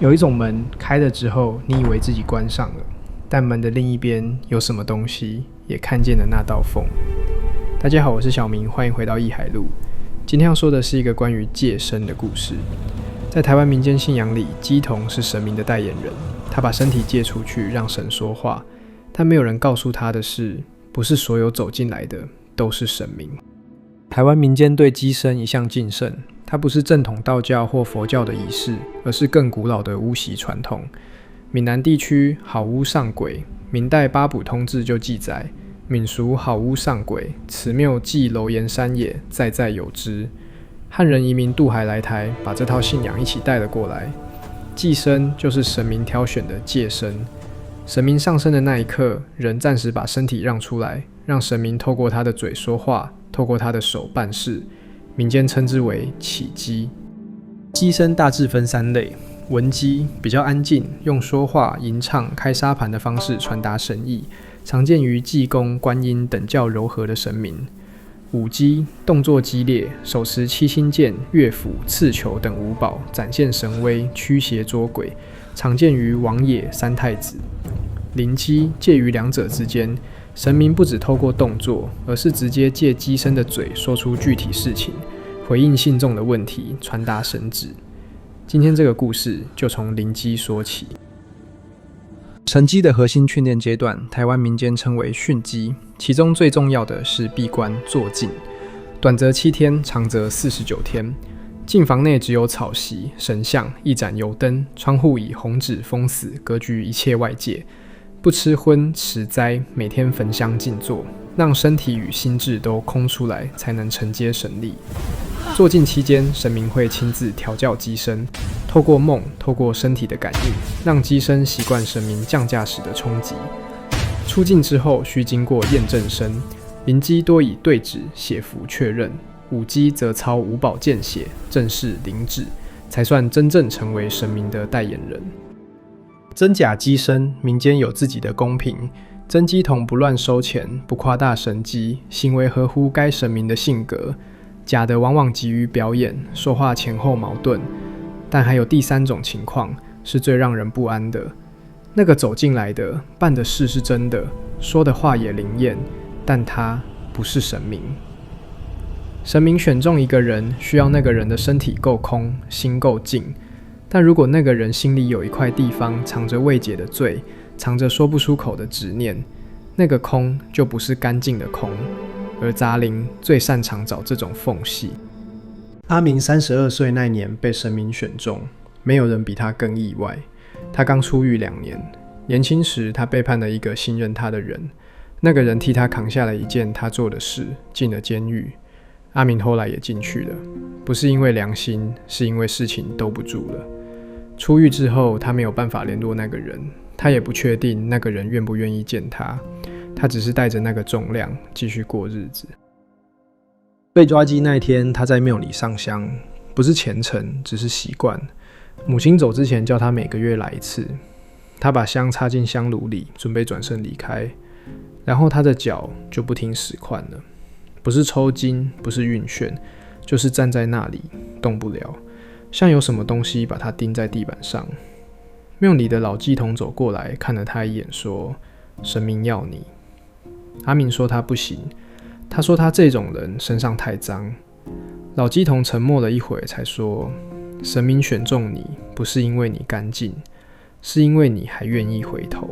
有一种门开了之后，你以为自己关上了，但门的另一边有什么东西也看见了那道缝。大家好，我是小明，欢迎回到艺海路。今天要说的是一个关于借身的故事。在台湾民间信仰里，乩童是神明的代言人，他把身体借出去让神说话，但没有人告诉他的是，不是所有走进来的都是神明。台湾民间对乩身一向敬慎，它不是正统道教或佛教的仪式，而是更古老的巫习传统。闽南地区好巫上鬼，明代八补通志就记载，闽俗好巫上鬼，此谬即楼岩山也，在在有之。汉人移民渡海来台，把这套信仰一起带了过来。祭身就是神明挑选的借身，神明上身的那一刻，人暂时把身体让出来，让神明透过他的嘴说话，透过他的手办事，民间称之为起乩。乩身大致分三类：文乩比较安静，用说话、吟唱、开沙盘的方式传达神意，常见于济公、观音等较柔和的神明。武乩动作激烈，手持七星剑、乐斧、刺球等五宝，展现神威，驱邪捉鬼，常见于王爷、三太子。灵乩介于两者之间，神明不只透过动作，而是直接借乩身的嘴说出具体事情，回应信众的问题，传达神旨。今天这个故事就从灵乩说起。成乩的核心训练阶段，台湾民间称为训乩，其中最重要的是闭关坐静，短则7天，长则49天。静房内只有草席、神像、一盏油灯，窗户以红纸封死，隔绝一切外界。不吃荤持斋，每天焚香静坐，让身体与心智都空出来，才能承接神力。坐静期间，神明会亲自调教乩身，透过梦，透过身体的感应，让乩身习惯神明降驾时的冲击。出境之后，需经过验证身，灵乩多以对指、血符确认，武乩则操五宝见血，正式灵旨，才算真正成为神明的代言人。真假乩身，民间有自己的公评。真乩童不乱收钱，不夸大神迹，行为合乎该神明的性格。假的往往急于表演，说话前后矛盾。但还有第三种情况，是最让人不安的。那个走进来的，办的事是真的，说的话也灵验，但他不是神明。神明选中一个人，需要那个人的身体够空，心够静。但如果那个人心里有一块地方藏着未解的罪，藏着说不出口的执念，那个空就不是干净的空，而杂灵最擅长找这种缝隙。阿明32岁那年被神明选中，没有人比他更意外。他刚出狱2年，年轻时他背叛了一个信任他的人，那个人替他扛下了一件他做的事，进了监狱。阿明后来也进去了，不是因为良心，是因为事情兜不住了。出狱之后，他没有办法联络那个人，他也不确定那个人愿不愿意见他，他只是带着那个重量继续过日子。被抓鸡那天，他在庙里上香，不是虔诚，只是习惯。母亲走之前叫他每个月来一次，他把香插进香炉里，准备转身离开，然后他的脚就不听使唤了，不是抽筋，不是晕眩，就是站在那里动不了，像有什么东西把他钉在地板上。庙里的老乩童走过来看了他一眼，说：“神明要你。”阿明说他不行，他说他这种人身上太脏。老乩童沉默了一会才说：“神明选中你，不是因为你干净，是因为你还愿意回头。”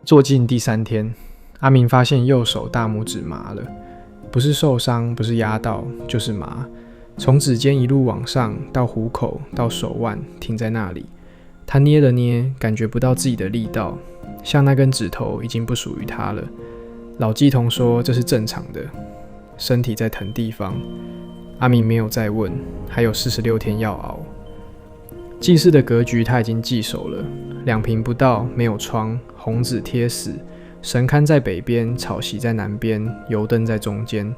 坐静第3天，阿明发现右手大拇指麻了，不是受伤，不是压到，就是麻，从指尖一路往上，到虎口，到手腕，停在那里。他捏了捏，感觉不到自己的力道，像那根指头已经不属于他了。老乩童说这是正常的，身体在疼地方。阿明没有再问，还有46天要熬。祭祀的格局他已经记熟了，2坪不到，没有窗，红纸贴死，神龛在北边，草席在南边，油灯在中间。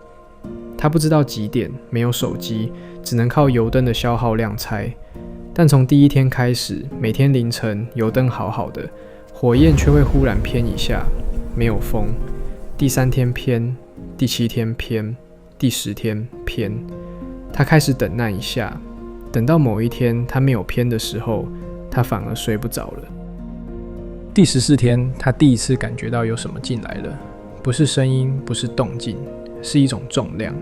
他不知道几点，没有手机，只能靠油灯的消耗量猜。但从第1天开始，每天凌晨油灯好好的，火焰却会忽然偏一下，没有风。第3天偏，第7天偏，第10天偏。他开始等那一下，等到某一天他没有偏的时候，他反而睡不着了。第14天，他第一次感觉到有什么进来了，不是声音，不是动静，是一种重量，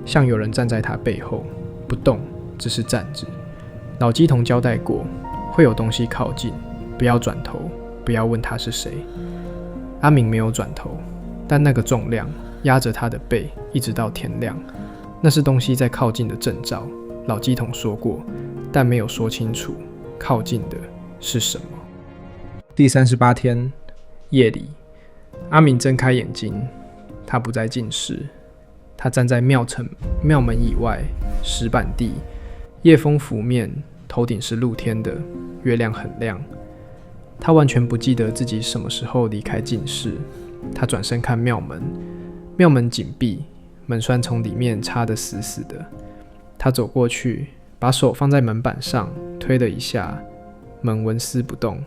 像有人站在他背后，不动，只是站着。老鸡童交代过，会有东西靠近，不要转头，不要问他是谁。阿明没有转头，但那个重量压着他的背，一直到天亮。那是东西在靠近的征兆。老鸡童说过，但没有说清楚靠近的是什么。第38天夜里，阿明睁开眼睛，他不再进食，他站在庙门以外石板地，夜风拂面，头顶是露天的，月亮很亮。他完全不记得自己什么时候离开净室。他转身看庙门，庙门紧闭，门栓从里面插得死死的。他走过去，把手放在门板上，推了一下，门纹丝不动，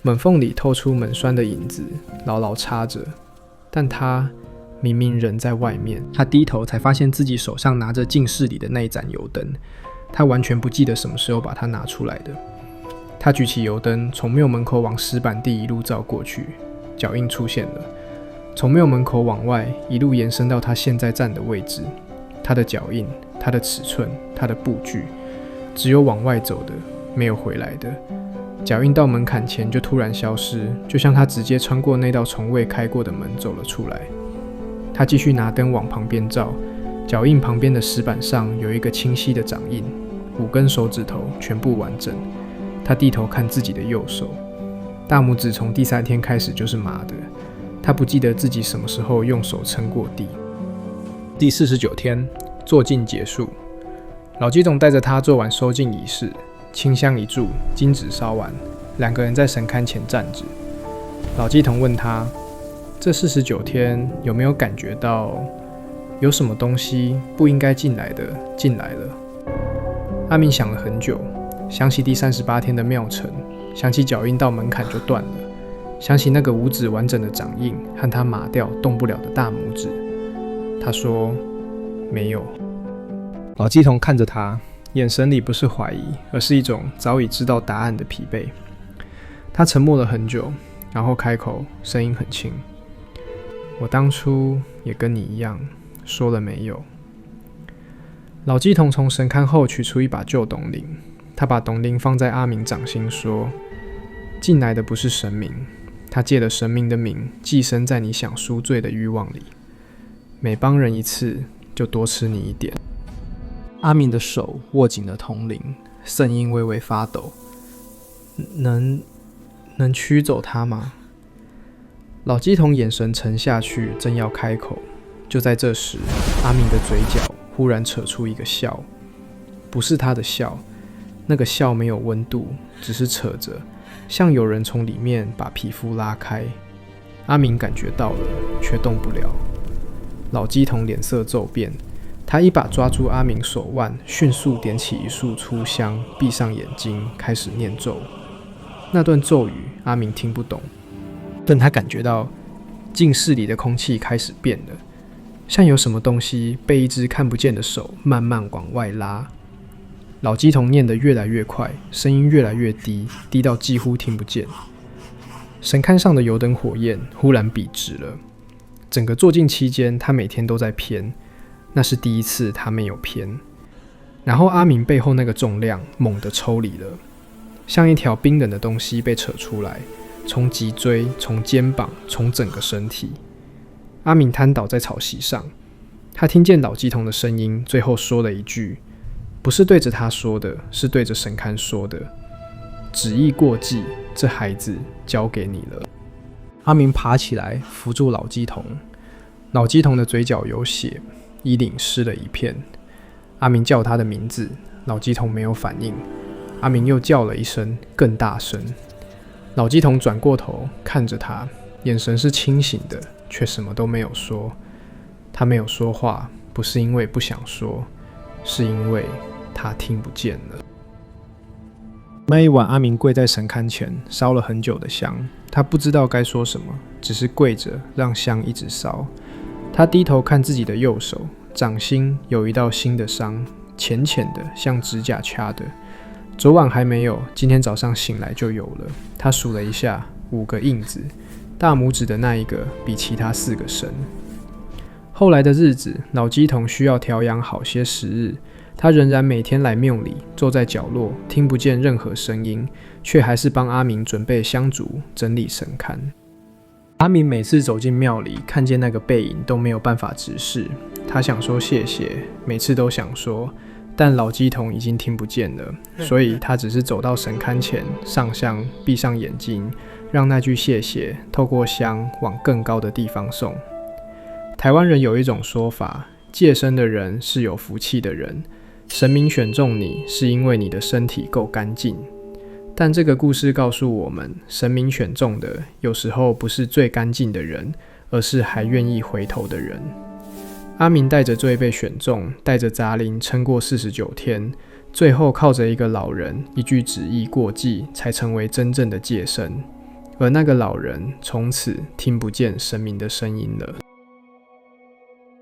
门缝里透出门栓的影子，牢牢插着。但他明明人在外面。他低头才发现自己手上拿着净室里的那一盏油灯，他完全不记得什么时候把它拿出来的。他举起油灯，从庙门口往石板地一路照过去，脚印出现了，从庙门口往外一路延伸到他现在站的位置。他的脚印，他的尺寸，他的步距，只有往外走的，没有回来的。脚印到门槛前就突然消失，就像他直接穿过那道从未开过的门走了出来。他继续拿灯往旁边照，脚印旁边的石板上有一个清晰的掌印，5根手指头全部完整。他低头看自己的右手，大拇指从第3天开始就是麻的。他不记得自己什么时候用手撑过地。第49天，做净结束。老鸡总带着他做完收净仪式，清香一炷，金纸烧完，2个人在神龛前站着。老鸡童问他，这49天有没有感觉到有什么东西不应该进来的进来了？阿明想了很久，想起第38天的庙程，想起脚印到门槛就断了，想起那个5指完整的掌印和他麻掉动不了的大拇指。他说没有。老鸡童看着他，眼神里不是怀疑，而是一种早已知道答案的疲惫。他沉默了很久，然后开口，声音很轻，我当初也跟你一样说了没有。老鸡童从神龛后取出一把旧董铃，他把董铃放在阿明掌心，说，进来的不是神明，他借了神明的名寄生在你想赎罪的欲望里，每帮人一次就多吃你一点。阿明的手握紧了铜铃，声音微微发抖，能驱走他吗？老鸡童眼神沉下去，正要开口，就在这时，阿明的嘴角忽然扯出一个笑，不是他的笑，那个笑没有温度，只是扯着，像有人从里面把皮肤拉开。阿明感觉到了，却动不了。老鸡童脸色骤变，他一把抓住阿明手腕，迅速点起一束粗香，闭上眼睛，开始念咒。那段咒语阿明听不懂，但他感觉到净室里的空气开始变了，像有什么东西被一只看不见的手慢慢往外拉。老鸡童念得越来越快，声音越来越低，低到几乎听不见。神龛上的油灯火焰忽然笔直了。整个做净期间，他每天都在偏，那是第一次他没有偏。然后阿明背后那个重量猛地抽离了，像一条冰冷的东西被扯出来，从脊椎，从肩膀，从整个身体。阿明瘫倒在草席上，他听见老鸡童的声音，最后说了一句，不是对着他说的，是对着神龛说的，旨意过继，这孩子交给你了。阿明爬起来扶住老鸡童，老鸡童的嘴角有血，衣领湿了一片。阿明叫他的名字，老鸡童没有反应。阿明又叫了一声，更大声。老鸡童转过头看着他，眼神是清醒的，却什么都没有说。他没有说话，不是因为不想说，是因为他听不见了。那一晚，阿明跪在神龛前，烧了很久的香。他不知道该说什么，只是跪着让香一直烧。他低头看自己的右手，掌心有一道新的伤，浅浅的，像指甲掐的。昨晚还没有，今天早上醒来就有了。他数了一下，5个印子，大拇指的那一个比其他4个深。后来的日子，老鸡童需要调养好些时日，他仍然每天来庙里，坐在角落，听不见任何声音，却还是帮阿明准备香烛，整理神龛。阿明每次走进庙里，看见那个背影都没有办法直视。他想说谢谢，每次都想说，但老鸡童已经听不见了，所以他只是走到神龛前，上香，闭上眼睛，让那句谢谢透过香往更高的地方送。台湾人有一种说法，借生的人是有福气的人，神明选中你是因为你的身体够干净。但这个故事告诉我们，神明选中的有时候不是最干净的人，而是还愿意回头的人。阿明带着罪被选中，带着杂灵撑过49天，最后靠着一个老人一句旨意过继，才成为真正的借生。而那个老人从此听不见神明的声音了。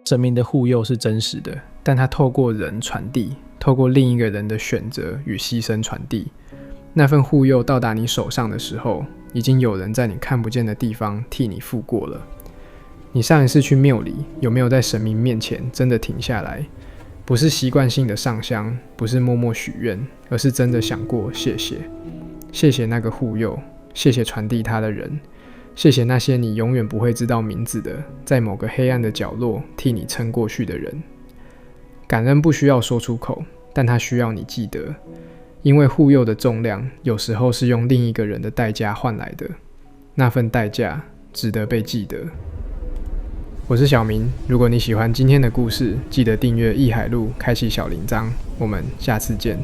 神明的护佑是真实的，但它透过人传递，透过另一个人的选择与牺牲传递。那份护佑到达你手上的时候，已经有人在你看不见的地方替你付过了。你上一次去庙里，有没有在神明面前真的停下来？不是习惯性的上香，不是默默许愿，而是真的想过谢谢。谢谢那个护佑，谢谢传递它的人，谢谢那些你永远不会知道名字的，在某个黑暗的角落替你撑过去的人。感恩不需要说出口，但它需要你记得，因为护佑的重量有时候是用另一个人的代价换来的，那份代价值得被记得。我是小明，如果你喜欢今天的故事，记得订阅艺海路，开启小铃铛，我们下次见。